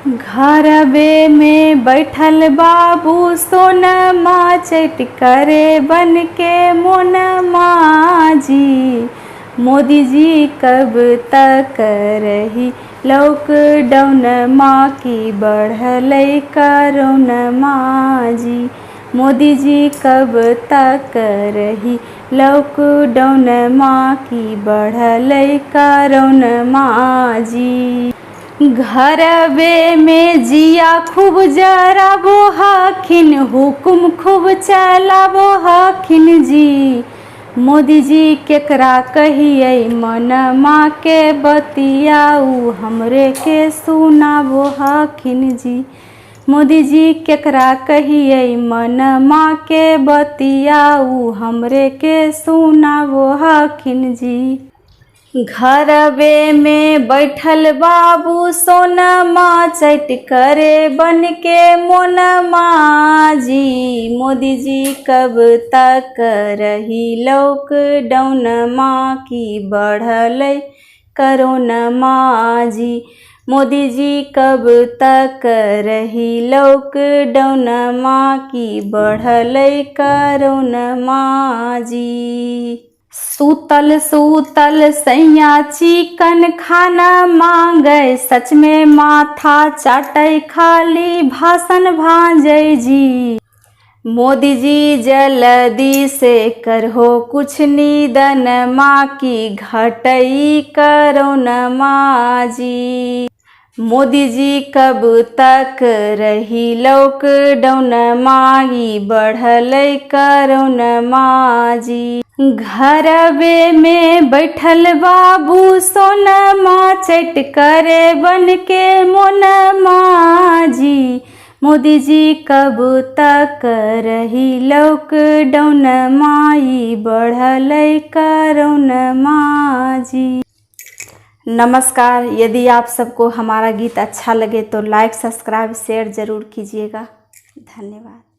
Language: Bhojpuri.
घरवे में बैठल बाबू सोनमा चट करे बन के मोनमा जी। मोदी जी कब तक रही लॉकडाउन माँ की बढ़ल कोरोना जी। मोदी जी कब तक रही लॉकडाउन माँ की बढ़ल कोरोना जी। घरवे में जिया खूब जराबो हखिन, हुकुम खूब चलाबो हखिन जी। मोदी जी केकरा कहिए मनमा के बतियाऊ हमरे के सुनाबो हखिन जी। मोदी जी केकरा कहिए मनमा के बतियाऊ हमरे के सुनाबो हखिन जी। घरवे में बैठल बाबू सोनमा चट करे बन के मोनमा जी। मोदी जी कब तक रही लॉकडाउन माँ की बढ़ल कोरोना जी। मोदी जी कब तक रही लॉकडाउन माँ की बढ़ल कोरोना जी। सूतल सूतल सैया चिकन खाना मांगे, सच में माथा चाटे खाली भाषण भांजे जी। मोदी जी जल्दी से करहो कुछ निदान माँ की घटई कोरोना जी। मोदी जी कब तक रही लॉकडाउन माई बढ़ल कोरोना जी। घरवे में बैठल बाबू सोनमा चट करे बन के मोनमा जी। मोदी जी कब तक रही लॉकडाउन माई बढ़ल कोरोना जी। नमस्कार। यदि आप सबको हमारा गीत अच्छा लगे तो लाइक सब्सक्राइब शेयर ज़रूर कीजिएगा। धन्यवाद।